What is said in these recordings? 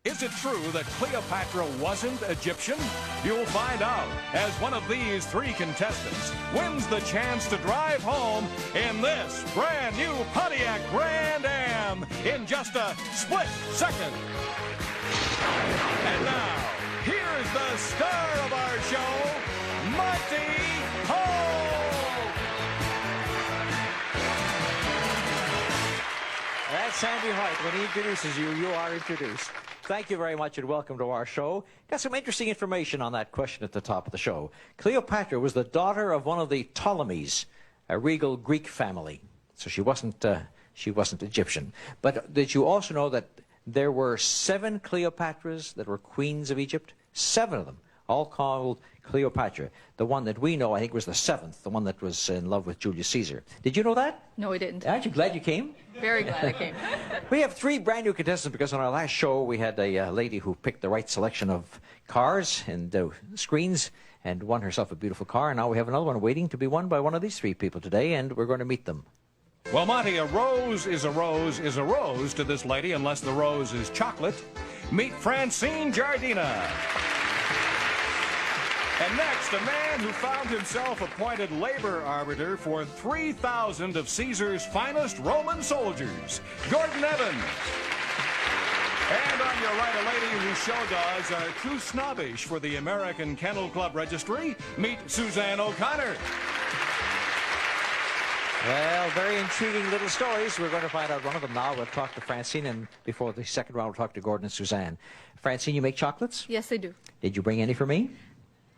Is it true that Cleopatra wasn't Egyptian? You'll find out as one of these three contestants wins the chance to drive home in this brand new Pontiac Grand Am in just a split second. And now, here's the star of our show, Monty Holt. That's Sandy Hoyt. When he introduces you, you are introduced. Thank you very much and welcome to our show. Got some interesting information on that question at the top of the show. Cleopatra was the daughter of one of the Ptolemies, a regal Greek family. So she wasn't Egyptian. But did you also know that there were 7 Cleopatras that were queens of Egypt? 7 of them, all called Cleopatra. The one that we know, I think, was the 7th, the one that was in love with Julius Caesar. Did you know that? No, I didn't. Aren't you glad you came? Very glad I came. We have 3 brand new contestants because on our last show we had a lady who picked the right selection of cars and screens and won herself a beautiful car. And now we have another one waiting to be won by one of these 3 people today, and we're going to meet them. Well, Monty, a rose is a rose is a rose to this lady unless the rose is chocolate. Meet Francine Jardina. And next, a man who found himself appointed labor arbiter for 3,000 of Caesar's finest Roman soldiers, Gordon Evans. And on your right, a lady whose show dogs are too snobbish for the American Kennel Club Registry. Meet Suzanne O'Connor. Well, very intriguing little stories. We're going to find out one of them now. We'll talk to Francine, and before the second round, we'll talk to Gordon and Suzanne. Francine, you make chocolates? Yes, I do. Did you bring any for me?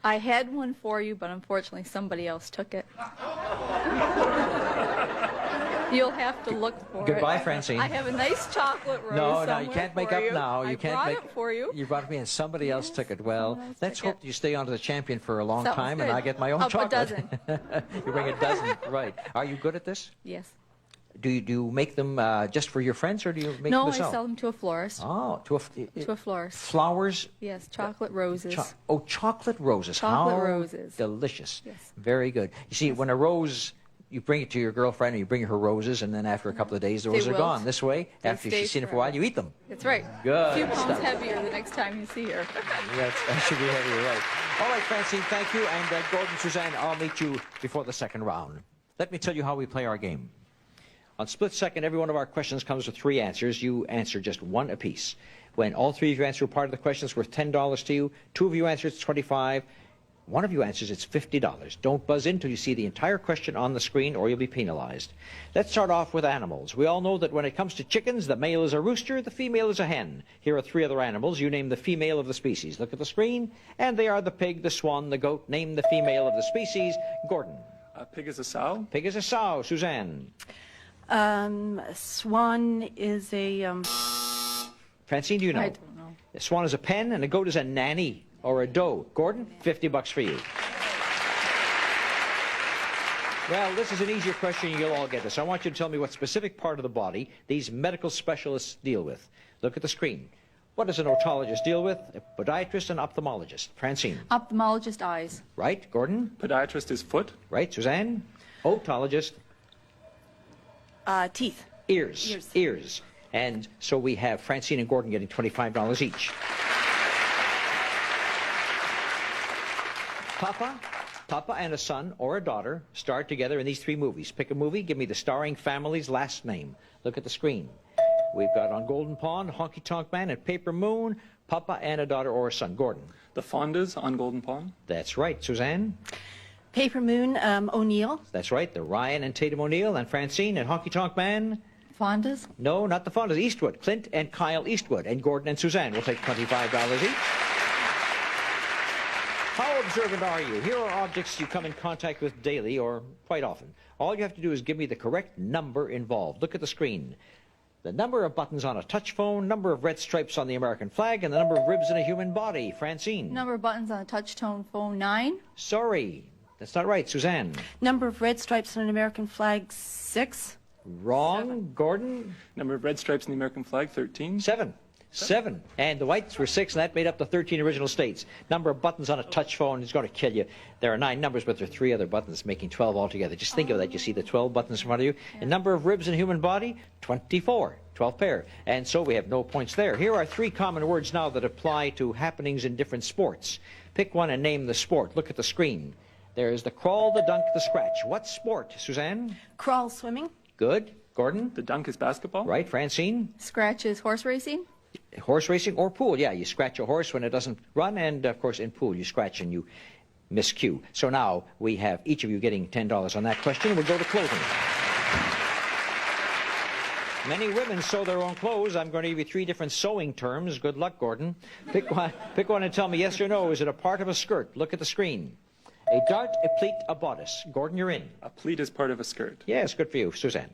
I had one for you, but unfortunately somebody else took it. You'll have to look for it. Goodbye, Francine. I have a nice chocolate rose. No, you can't make up now. I brought it for you. You brought it me, and somebody else took it. Well, let's hope you stay on to the champion for a long Sounds time, good. and I get my own A chocolate. dozen. You bring a dozen, right? Are you good at this? Yes. Do you make them just for your friends, or do you make No, them I yourself? sell them to a florist. Oh, To a florist. Flowers? Yes, chocolate roses. Chocolate roses. Chocolate How roses. delicious. Yes. Very good. You see, when a rose, you bring it to your girlfriend, and you bring her roses, and then after a couple of days, the roses are wilt. gone. This way, They after stay she's seen it for a while, you eat them. That's right. Good A few pounds stuff. heavier the next time you see her. That should be heavy, right. All right, Francine, thank you. And Gordon, Suzanne, I'll meet you before the second round. Let me tell you how we play our game. On split second, every one of our questions comes with 3 answers. You answer just 1 apiece. When all 3 of you answer part of the question, it's worth $10 to you. 2 of you answer, it's $25. 1 of you answers, it's $50. Don't buzz in until you see the entire question on the screen, or you'll be penalized. Let's start off with animals. We all know that when it comes to chickens, the male is a rooster, the female is a hen. Here are 3 other animals. You name the female of the species. Look at the screen, and they are the pig, the swan, the goat. Name the female of the species. Gordon. A pig is a sow. Pig is a sow. Suzanne. Swan is a, Francine, do you know? I don't know. A swan is a pen, and a goat is a nanny or a doe. Gordon, $50 for you. Well, this is an easier question. You'll all get this. I want you to tell me what specific part of the body these medical specialists deal with. Look at the screen. What does an otologist deal with? A podiatrist and ophthalmologist. Francine. Ophthalmologist eyes. Right. Gordon. Podiatrist is foot. Right. Suzanne. Otologist. teeth. Ears. Ears. And so we have Francine and Gordon getting $25 each. Papa and a son or a daughter starred together in these 3 movies. Pick a movie. Give me the starring family's last name. Look at the screen. We've got on Golden Pond, Honky Tonk Man, and Paper Moon, Papa and a daughter or a son. Gordon. The Fondas on Golden Pond. That's right. Suzanne. Paper Moon, O'Neill. That's right. The Ryan and Tatum O'Neill. And Francine and Honky Tonk Man. Fondas? No, not the Fondas. Eastwood. Clint and Kyle Eastwood. And Gordon and Suzanne will take $25 each. How observant are you? Here are objects you come in contact with daily or quite often. All you have to do is give me the correct number involved. Look at the screen. The number of buttons on a touch phone, number of red stripes on the American flag, and the number of ribs in a human body. Francine. Number of buttons on a touch-tone phone, 9. Sorry. That's not right. Suzanne. Number of red stripes on an American flag, 6. Wrong. 7. Gordon. Number of red stripes in the American flag, 13. 7. 7. And the whites were 6, and that made up the 13 original states. Number of buttons on a touch phone is going to kill you. There are 9 numbers, but there are 3 other buttons, making 12 altogether. Just think of that. You see the 12 buttons in front of you. And number of ribs in a human body, 24. 12th pair. And so we have no points there. Here are 3 common words now that apply to happenings in different sports. Pick one and name the sport. Look at the screen. There's the crawl, the dunk, the scratch. What sport, Suzanne? Crawl, swimming. Good. Gordon? The dunk is basketball. Right. Francine? Scratch is horse racing. Horse racing or pool. Yeah, you scratch a horse when it doesn't run, and of course in pool you scratch and you miscue. So now we have each of you getting $10 on that question. We'll go to clothing. Many women sew their own clothes. I'm going to give you 3 different sewing terms. Good luck, Gordon. Pick one and tell me yes or no. Is it a part of a skirt? Look at the screen. A dart, a pleat, a bodice. Gordon, you're in. A pleat is part of a skirt. Yes, good for you. Suzanne.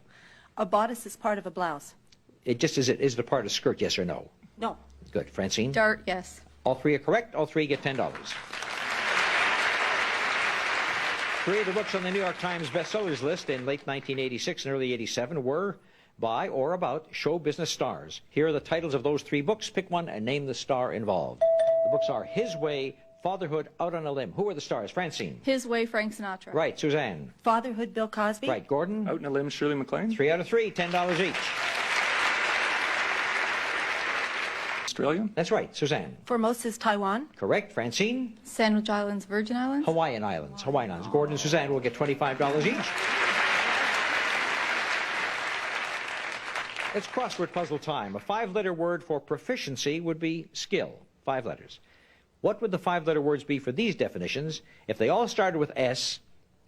A bodice is part of a blouse. Is it a part of a skirt, yes or no? No. Good. Francine? Dart, yes. All 3 are correct. All 3 get $10. 3 of the books on the New York Times bestsellers list in late 1986 and early 87 were by or about show business stars. Here are the titles of those 3 books. Pick one and name the star involved. The books are His Way, Fatherhood, Out on a Limb. Who are the stars? Francine. His Way, Frank Sinatra. Right. Suzanne. Fatherhood, Bill Cosby. Right. Gordon. Out in a limb, Shirley MacLaine. 3 out of 3, $10 each. Australia. That's right. Suzanne. Formosa's Taiwan. Correct. Francine. Sandwich Islands, Virgin Islands. Hawaiian Islands. Hawaiian Islands. Gordon and Suzanne will get $25 each. It's crossword puzzle time. A 5-letter word for proficiency would be skill. 5 letters. What would the 5-letter words be for these definitions if they all started with S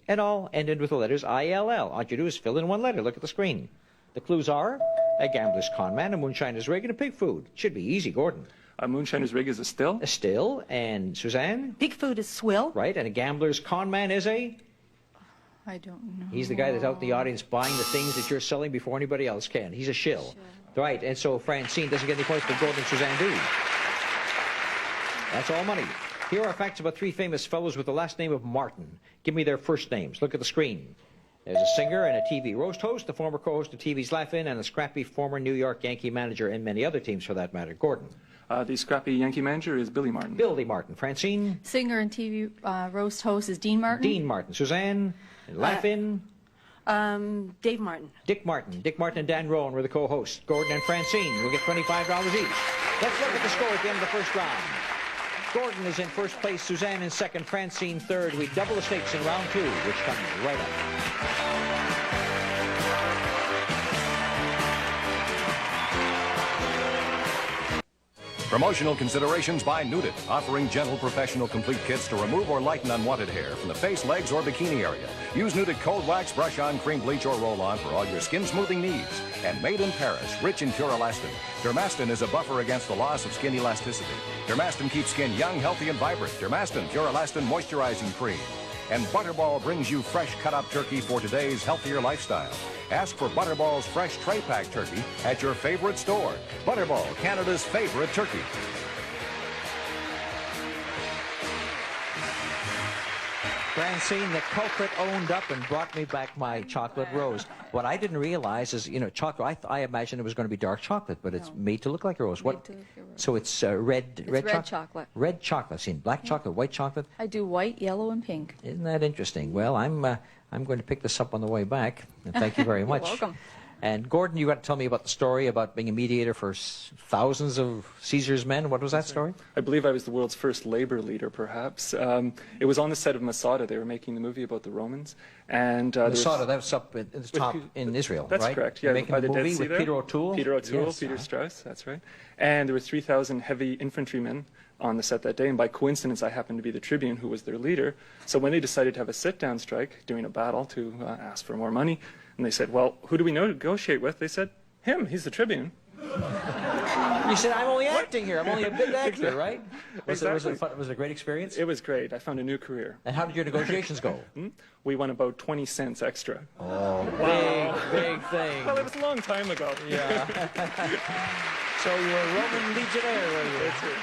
and all ended with the letters I-L-L? All you do is fill in 1 letter. Look at the screen. The clues are a gambler's con man, a moonshiner's rig, and a pig food. Should be easy, Gordon. A moonshiner's rig is a still. A still. And Suzanne? Pig food is swill. Right. And a gambler's con man is a? I don't know. He's the guy that's out in the audience buying the things that you're selling before anybody else can. He's a shill. Right. And so Francine doesn't get any points, but Gordon and Suzanne do. That's all money. Here are facts about 3 famous fellows with the last name of Martin. Give me their first names. Look at the screen. There's a singer and a TV roast host, the former co-host of TV's Laugh-In, and a scrappy former New York Yankee manager, and many other teams for that matter. Gordon. The scrappy Yankee manager is Billy Martin. Billy Martin. Francine. Singer and TV roast host is Dean Martin. Dean Martin. Suzanne. Laugh-In. Dave Martin. Dick Martin. Dick Martin and Dan Rowan were the co-hosts. Gordon and Francine will get $25 each. Let's look at the score at the end of the first round. Gordon is in first place, Suzanne in second, Francine third. We double the stakes in round 2, which comes right up. Promotional considerations by Nudit, offering gentle professional complete kits to remove or lighten unwanted hair from the face, legs, or bikini area. Use Nudit Cold Wax, Brush On, Cream Bleach, or Roll On for all your skin smoothing needs. And made in Paris, rich in pure elastin. Dermastin is a buffer against the loss of skin elasticity. Dermastin keeps skin young, healthy, and vibrant. Dermastin Pure Elastin Moisturizing Cream. And Butterball brings you fresh cut-up turkey for today's healthier lifestyle. Ask for Butterball's fresh tray pack turkey at your favorite store. Butterball, Canada's favorite turkey. Francine, the culprit owned up and brought me back my chocolate rose. What I didn't realize is, you know, chocolate. I imagined it was going to be dark chocolate, but it's made to look like a rose. Made to look like a rose. So it's red chocolate. Red chocolate. Seen black chocolate, white chocolate. I do white, yellow, and pink. Isn't that interesting? Well, I'm going to pick this up on the way back. And thank you very much. You're welcome. And Gordon, you got to tell me about the story about being a mediator for thousands of Caesar's men. What was that story? I believe I was the world's first labor leader, perhaps. It was on the set of Masada. They were making the movie about the Romans. And Masada, that was up at the top in Israel, that's right? correct. You're Yeah, making by the the Dead movie Sea with there. Peter O'Toole? Peter O'Toole, Yes, Peter Strauss, that's right. And there were 3,000 heavy infantrymen on the set that day, and by coincidence I happened to be the Tribune who was their leader. So when they decided to have a sit-down strike during a battle to ask for more money, and they said, well, who do we negotiate with? They said, him, he's the Tribune. You said, I'm only acting here. I'm only a big actor, right? Was it a great experience? It was great. I found a new career. And how did your negotiations go? We won about 20 cents extra. Oh, big thing. Well, it was a long time ago. Yeah. So you were a Roman legionnaire, were you? That's it.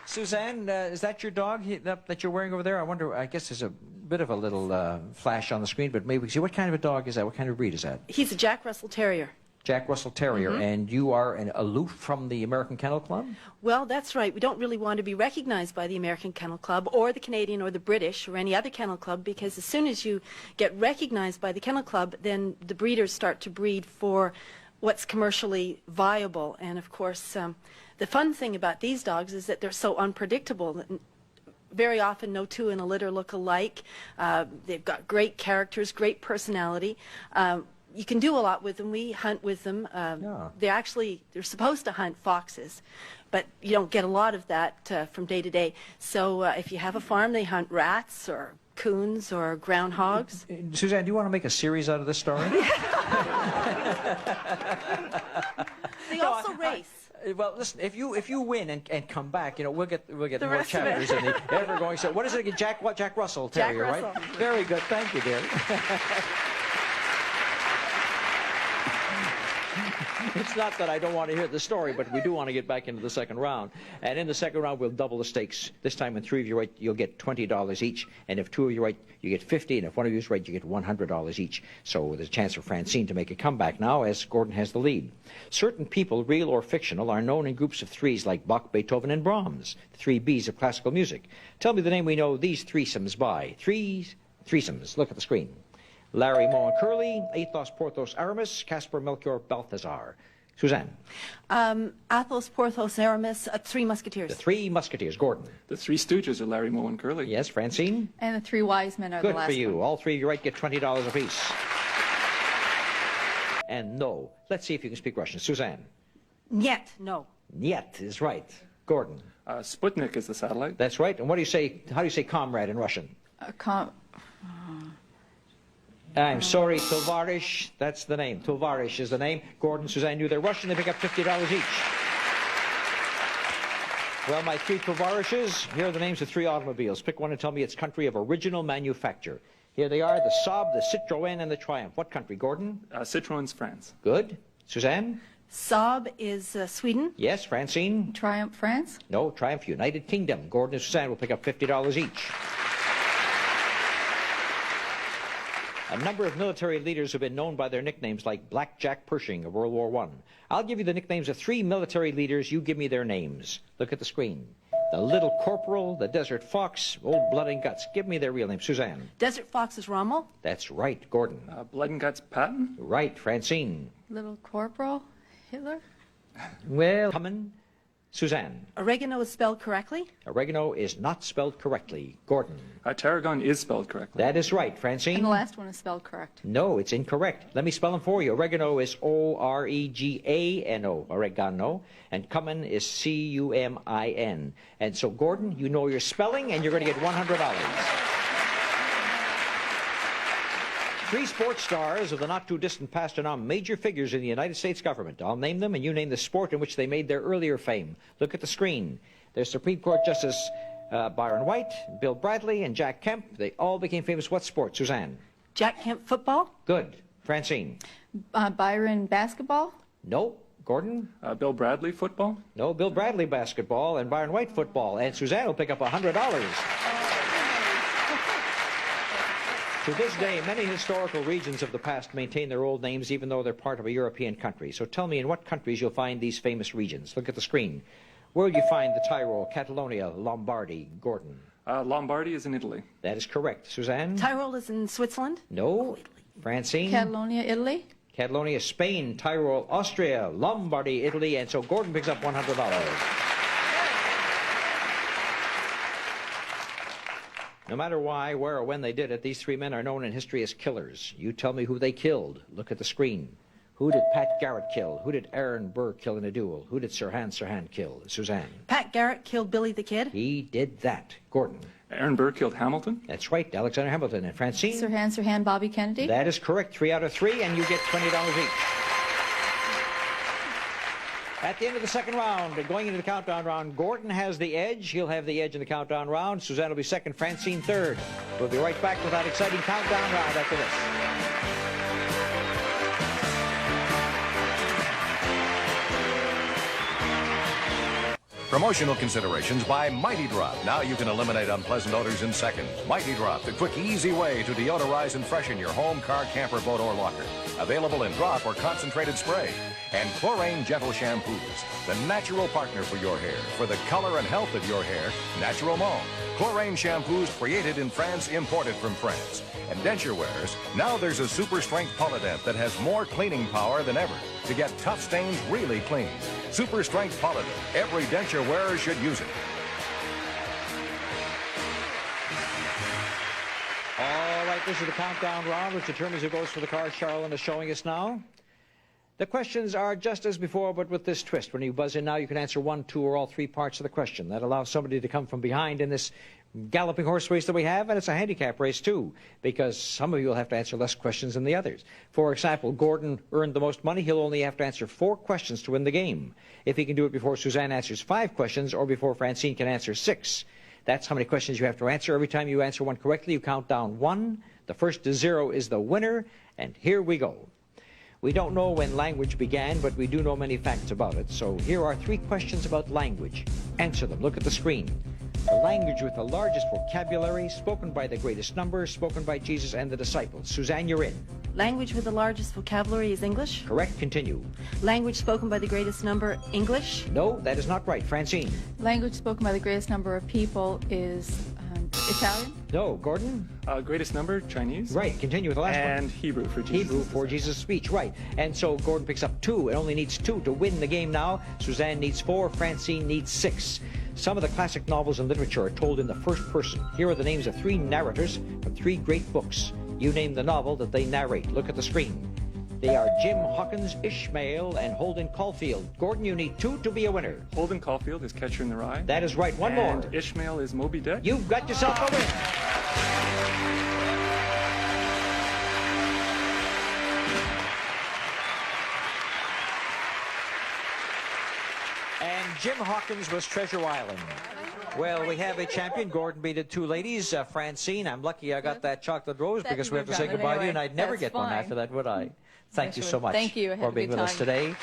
Suzanne, is that your dog that you're wearing over there? I wonder, I guess there's a bit of a little flash on the screen, but maybe see, what kind of a dog is that? What kind of breed is that? He's a Jack Russell Terrier. Jack Russell Terrier, and you are aloof from the American Kennel Club? Well, that's right. We don't really want to be recognized by the American Kennel Club or the Canadian or the British or any other kennel club, because as soon as you get recognized by the kennel club, then the breeders start to breed for what's commercially viable. And of course, the fun thing about these dogs is that they're so unpredictable. Very often no two in a litter look alike. They've got great characters, great personality. You can do a lot with them. We hunt with them. They're supposed to hunt foxes, but you don't get a lot of that from day to day. So if you have a farm, they hunt rats or coons or groundhogs. Suzanne, do you want to make a series out of this story? They also race. Well, listen. If you win and come back, you know we'll get more rest of it. chapters in the ever-going. So what is it again? Jack Russell Terrier, Jack right? Russell. Very good. Thank you, dear. It's not that I don't want to hear the story, but we do want to get back into the second round. And in the second round, we'll double the stakes. This time, when 3 of you right, you'll get $20 each. And if 2 of you right, you get $50. And if 1 of you is right, you get $100 each. So there's a chance for Francine to make a comeback now, as Gordon has the lead. Certain people, real or fictional, are known in groups of threes like Bach, Beethoven, and Brahms, the 3 Bs of classical music. Tell me the name we know these threesomes by. Threesomes. Look at the screen. Larry, Moe, and Curly, Athos, Porthos, Aramis, Caspar, Melchior, Balthazar. Suzanne. Athos, Porthos, Aramis, 3 Musketeers. The 3 Musketeers. Gordon. The Three Stooges are Larry, Moe, and Curly. Yes, Francine. And the 3 wise men are Good the last for you. one. All 3 of you right get $20 apiece. And no. Let's see if you can speak Russian. Suzanne. Niet, no. Niet is right. Gordon. Sputnik is the satellite. That's right. And what do you say? How do you say comrade in Russian? I'm sorry, Tovarish. That's the name. Tovarish is the name. Gordon, Suzanne knew they're Russian. They pick up $50 each. Well, my 3 Tovarishes, here are the names of 3 automobiles. Pick one and tell me its country of original manufacture. Here they are, the Saab, the Citroën, and the Triumph. What country, Gordon? Citroën's France. Good. Suzanne? Saab is Sweden. Yes. Francine? Triumph, France. No. Triumph, United Kingdom. Gordon and Suzanne will pick up $50 each. A number of military leaders have been known by their nicknames like Black Jack Pershing of World War I. I'll give you the nicknames of 3 military leaders. You give me their names. Look at the screen. The Little Corporal, the Desert Fox, Old Blood and Guts. Give me their real names. Suzanne. Desert Fox is Rommel. That's right. Gordon. Blood and Guts Patton. Right. Francine. Little Corporal Hitler. Well, Cummin. Suzanne. Oregano is spelled correctly. Oregano is not spelled correctly. Gordon. Tarragon is spelled correctly. That is right. Francine. And the last one is spelled correct. No, it's incorrect. Let me spell them for you. Oregano is O-R-E-G-A-N-O, oregano, and cummin is C-U-M-I-N. And so, Gordon, you know your spelling, and you're going to get $100. 3 sports stars of the not-too-distant past are now major figures in the United States government. I'll name them, and you name the sport in which they made their earlier fame. Look at the screen. There's Supreme Court Justice Byron White, Bill Bradley, and Jack Kemp. They all became famous. What sport, Suzanne? Jack Kemp, football. Good. Francine? Byron, basketball. No. Gordon? Bill Bradley, football. No. Bill Bradley, basketball, and Byron White, football. And Suzanne will pick up $100. To this day, many historical regions of the past maintain their old names even though they're part of a European country. So tell me in what countries you'll find these famous regions. Look at the screen. Where will you find the Tyrol, Catalonia, Lombardy? Gordon? Lombardy is in Italy. That is correct. Suzanne? Tyrol is in Switzerland. No. Francine? Catalonia, Italy. Catalonia, Spain. Tyrol, Austria. Lombardy, Italy. And so Gordon picks up $100. No matter why, where, or when they did it, these 3 men are known in history as killers. You tell me who they killed. Look at the screen. Who did Pat Garrett kill? Who did Aaron Burr kill in a duel? Who did Sirhan kill? Suzanne. Pat Garrett killed Billy the Kid. He did that. Gordon. Aaron Burr killed Hamilton. That's right, Alexander Hamilton. And Francine? Sirhan, Bobby Kennedy. That is correct. 3 out of 3, and you get $20 each. At the end of the second round, going into the countdown round, Gordon has the edge. He'll have the edge in the countdown round. Suzanne will be second, Francine third. We'll be right back with that exciting countdown round after this. Promotional considerations by Mighty Drop. Now you can eliminate unpleasant odors in seconds. Mighty Drop, the quick, easy way to deodorize and freshen your home, car, camper, boat, or locker. available in drop or concentrated spray. And Chlorane Gentle Shampoos, the natural partner for your hair, for the color and health of your hair, Naturellement. Chlorane shampoos created in France, imported from France. And denture wearers, now there's a super strength Polydent that has more cleaning power than ever to get tough stains really clean. Super strength Polydent. Every denture wearer should use it. All right, this is the countdown round, which determines who goes for the car Charlene is showing us now. The questions are just as before, but with this twist. When you buzz in now, you can answer 1, 2, or all 3 parts of the question. That allows somebody to come from behind in this galloping horse race that we have, and it's a handicap race, too, because some of you will have to answer less questions than the others. For example, Gordon earned the most money. He'll only have to answer 4 questions to win the game. If he can do it before Suzanne answers 5 questions, or before Francine can answer 6. That's how many questions you have to answer. Every time you answer one correctly, you count down 1. The first to 0 is the winner, and here we go. We don't know when language began, but we do know many facts about it. So here are 3 questions about language. Answer them. Look at the screen. The language with the largest vocabulary, spoken by the greatest number, spoken by Jesus and the disciples. Suzanne, you're in. Language with the largest vocabulary is English. Correct. Continue. Language spoken by the greatest number, English. No, that is not right. Francine. Language spoken by the greatest number of people is Italian. No. Gordon. Greatest number, Chinese. Right. Continue with the last one. And Hebrew for Jesus. Hebrew for Jesus' speech, right. And so Gordon picks up 2. It only needs 2 to win the game now. Suzanne needs 4. Francine needs 6. Some of the classic novels in literature are told in the first person. Here are the names of 3 narrators from 3 great books. You name the novel that they narrate. Look at the screen. They are Jim Hawkins, Ishmael, and Holden Caulfield. Gordon, you need 2 to be a winner. Holden Caulfield is Catcher in the Rye. That is right. One more. And Ishmael is Moby Dick. You've got yourself a win. And Jim Hawkins was Treasure Island. Well, we have a champion. Gordon beat the 2 ladies. Francine, I'm lucky I got that chocolate rose because we have to say goodbye to you, and I'd never get one after that, would I? Thank you so much for being with us today.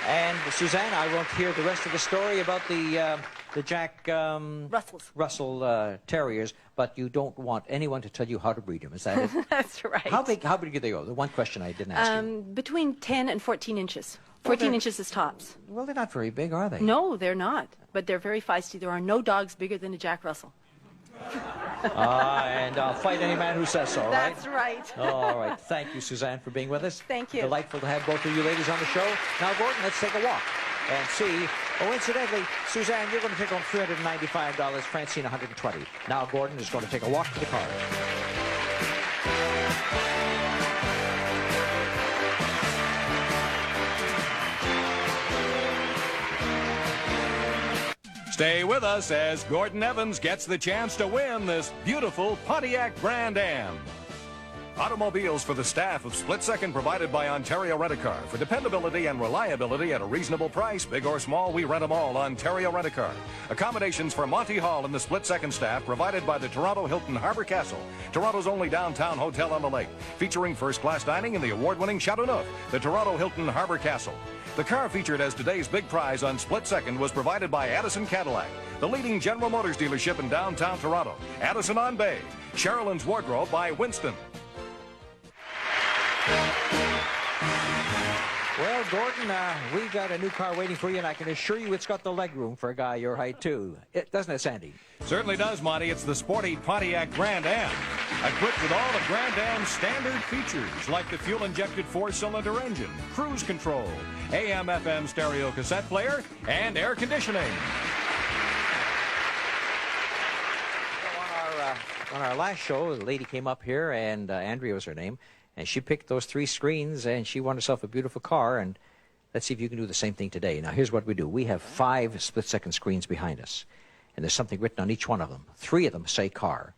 And Suzanne, I won't hear the rest of the story about the Jack Russell Terriers, but you don't want anyone to tell you how to breed them. Is that it? That's right. How big do they go? The one question I didn't ask you. Between 10 and 14 inches. 14 inches is tops. Well, they're not very big, are they? No, they're not. But they're very feisty. There are no dogs bigger than a Jack Russell. And I'll fight any man who says so, right? That's right. All right. Thank you, Suzanne, for being with us. Thank you. Delightful to have both of you ladies on the show. Now, Gordon, let's take a walk and see. Oh, incidentally, Suzanne, you're going to take home $395, Francine $120. Now, Gordon is going to take a walk to the car. Stay with us as Gordon Evans gets the chance to win this beautiful Pontiac Grand Am. Automobiles for the staff of Split Second, provided by Ontario Rent-A-Car. For dependability and reliability at a reasonable price, big or small, we rent them all. Ontario Rent-A-Car. Accommodations for Monty Hall and the Split Second staff, provided by the Toronto Hilton Harbor Castle, Toronto's only downtown hotel on the lake, featuring first-class dining in the award-winning Chateau Neuf, the Toronto Hilton Harbor Castle. The car featured as today's big prize on Split Second was provided by Addison Cadillac, the leading General Motors dealership in downtown Toronto. Addison on Bay. Sherilyn's Wardrobe by Winston. Well, Gordon, we got a new car waiting for you, and I can assure you it's got the legroom for a guy your height, too. Doesn't it, Sandy? Certainly does, Monty. It's the sporty Pontiac Grand Am, equipped with all the Grand Am's standard features, like the fuel-injected 4-cylinder engine, cruise control, AM/FM stereo cassette player, and air conditioning. On our last show, the lady came up here, and Andrea was her name, and she picked those 3 screens, and she won herself a beautiful car, and let's see if you can do the same thing today. Now, here's what we do. We have 5 split-second screens behind us, and there's something written on each one of them. 3 of them say car.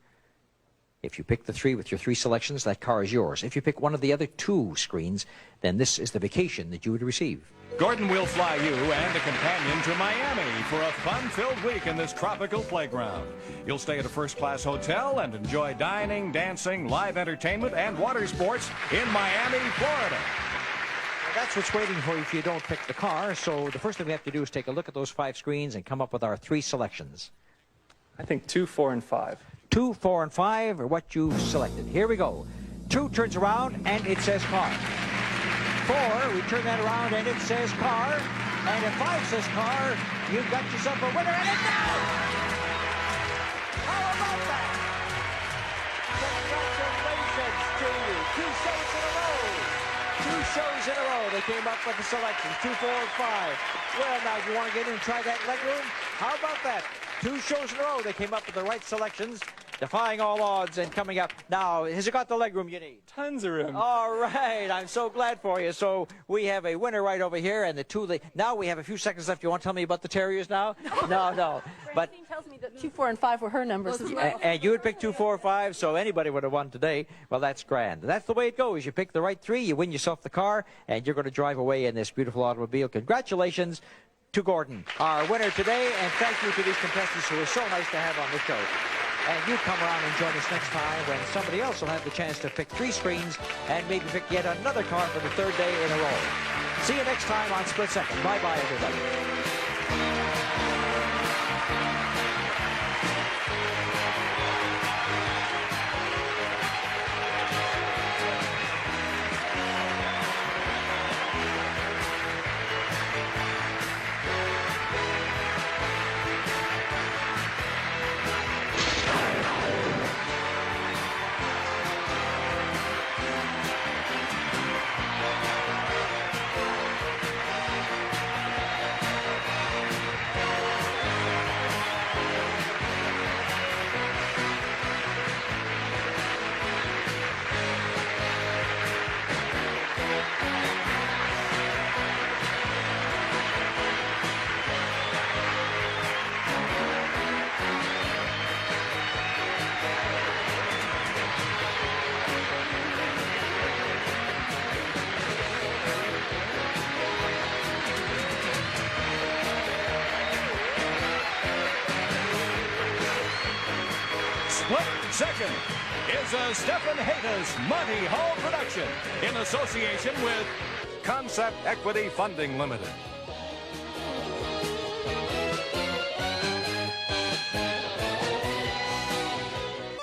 If you pick the 3 with your 3 selections, that car is yours. If you pick one of the other 2 screens, then this is the vacation that you would receive. Gordon will fly you and a companion to Miami for a fun-filled week in this tropical playground. You'll stay at a first-class hotel and enjoy dining, dancing, live entertainment, and water sports in Miami, Florida. Well, that's what's waiting for you if you don't pick the car. So the first thing we have to do is take a look at those 5 screens and come up with our 3 selections. I think 2, 4, and 5. 2, 4, and 5 are what you've selected. Here we go. 2 turns around, and it says car. 4, we turn that around and it says car. And if 5 says car, you've got yourself a winner, and it's down! How about that? Congratulations to you. 2 shows in a row. 2 shows in a row. They came up with the selections, 2, 4, and 5. Well, now, do you want to get in and try that leg room? How about that? 2 shows in a row, they came up with the right selections, defying all odds and coming up. Now, has it got the leg room you need? Tons of room. All right, I'm so glad for you. So we have a winner right over here, and the 2. Now we have a few seconds left. You want to tell me about the Terriers now? No. But Francine tells me that 2, 4, and 5 were her numbers as well. and you would pick 2, 4, 5, so anybody would have won today. Well, that's grand. That's the way it goes. You pick the right 3, you win yourself the car, and you're going to drive away in this beautiful automobile. Congratulations to Gordon, our winner today, and thank you to these contestants who are so nice to have on the show. And you come around and join us next time when somebody else will have the chance to pick 3 screens and maybe pick yet another car for the 3rd day in a row. See you next time on Split Second. Bye-bye, everybody. Split Second is a Stephen Haydas Monty Hall production in association with Concept Equity Funding Limited.